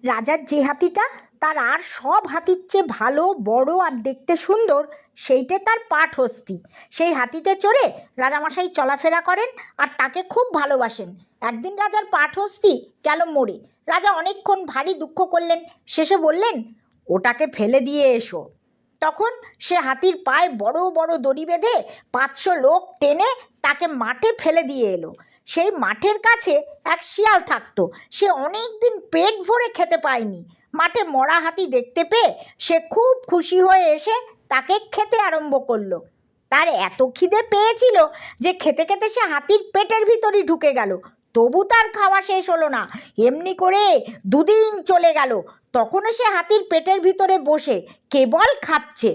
রাজার যে হাতিটা তার আর সব হাতির চেয়ে ভালো, বড় আর দেখতে সুন্দর, সেইটে তার পাটহস্তী। সেই হাতিতে চড়ে রাজামশাই চলাফেরা করেন আর তাকে খুব ভালোবাসেন। একদিন রাজার পাটহস্তী গেল মরে। রাজা অনেকক্ষণ ভারী দুঃখ করলেন, শেষে বললেন, ওটাকে ফেলে দিয়ে এসো। তখন সে হাতির পায়ে বড় বড় দড়ি বেঁধে 500 লোক টেনে তাকে মাঠে ফেলে দিয়ে এলো। সেই মাঠের কাছে এক শিয়াল থাকতো। সে অনেক দিন পেট ভরে খেতে পায়নি। মাঠে মরা হাতি দেখতে পেয়ে সে খুব খুশি হয়ে এসে তাকে খেতে আরম্ভ করলো। তার এত খিদে পেয়েছিল যে খেতে খেতে সে হাতির পেটের ভিতরই ঢুকে গেল। তবু তার খাওয়া শেষ হলো না। এমনি করে 2 দিন চলে গেল। তখনও সে হাতির পেটের ভিতরে বসে কেবল খাচ্ছে।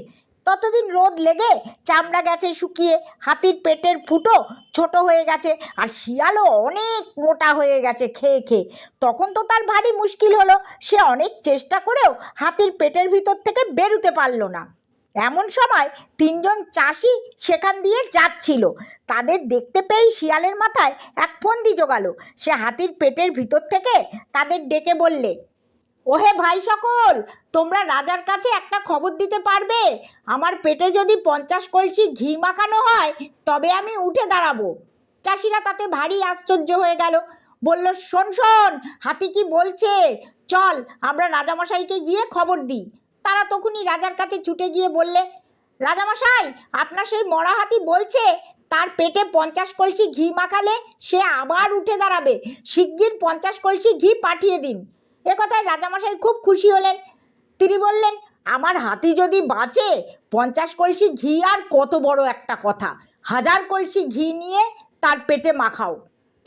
ততদিন রোদ লেগে চামড়া গেছে শুকিয়ে, হাতির পেটের ফুটো ছোট হয়ে গেছে, আর শিয়ালও অনেক মোটা হয়ে গেছে খেয়ে খেয়ে। তখন তো তার ভারী মুশকিল হলো। সে অনেক চেষ্টা করেও হাতির পেটের ভিতর থেকে বেরোতে পারল না। এমন সময় 3 জন চাষি সেখান দিয়ে যাচ্ছিল। তাদের দেখতে পেয়েই শিয়ালের মাথায় এক ফন্দি জোগালো। সে হাতির পেটের ভিতর থেকে তাদের ডেকে বললে, ওহে ভাই সকল, তোমরা রাজার কাছে একটা খবর দিতে পারবে? আমার পেটে যদি 50 কলসি ঘি মাখানো হয় তবে আমি উঠে দাঁড়াবো। চাষিরা তাতে ভারী আশ্চর্য হয়ে গেল। বলল, শোন শোন, হাতি কি বলছে, চল আমরা রাজামশাইকে গিয়ে খবর দিই। তারা তখনই রাজার কাছে ছুটে গিয়ে বললে, রাজামশাই, আপনার সেই মরা হাতি বলছে তার পেটে 50 কলসি ঘি মাখালে সে আবার উঠে দাঁড়াবে। শিগগির 50 কলসি ঘি পাঠিয়ে দিন। এ কথায় রাজামশাই খুব খুশি হলেন। তিনি বললেন, আমার হাতি যদি বাঁচে, 50 কলসি ঘি আর কত বড় একটা কথা। 1000 কলসি ঘি নিয়ে তার পেটে মাখাও।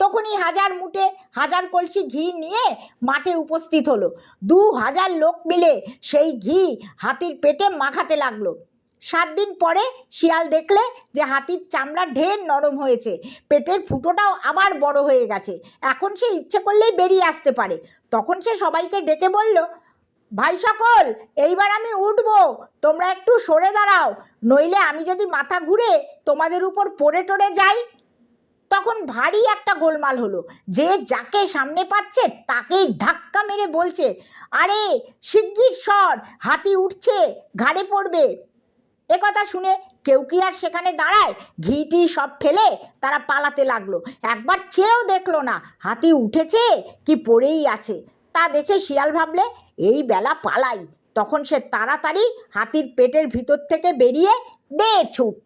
তখনই 1000 মুঠে 1000 কলসি ঘি নিয়ে মাঠে উপস্থিত হলো। 2000 লোক মিলে সেই ঘি হাতির পেটে মাখাতে লাগলো। 7 দিন পরে শিয়াল দেখলে যে হাতির চামড়া ঢের নরম হয়েছে, পেটের ফুটোটাও আবার বড় হয়ে গেছে। এখন সে ইচ্ছে করলেই বেরিয়ে আসতে পারে। তখন সে সবাইকে ডেকে বলল, ভাই সকল, এইবার আমি উঠবো, তোমরা একটু সরে দাঁড়াও, নইলে আমি যদি মাথা ঘুরে তোমাদের উপর পড়ে টরে যাই। তখন ভারী একটা গোলমাল হলো। যে যাকে সামনে পাচ্ছে তাকেই ধাক্কা মেরে বলছে, আরে শিগগির সর, হাতি উঠছে, ঘাড়ে পড়বে। একথা শুনে কেউ কি আর সেখানে দাঁড়ায়? ঘিটি সব ফেলে তারা পালাতে লাগলো। একবার চেয়েও দেখলো না হাতি উঠেছে কি পড়েই আছে। তা দেখে শিয়াল ভাবলে, এই বেলা পালাই। তখন সে তাড়াতাড়ি হাতির পেটের ভিতর থেকে বেরিয়ে দে ছুট।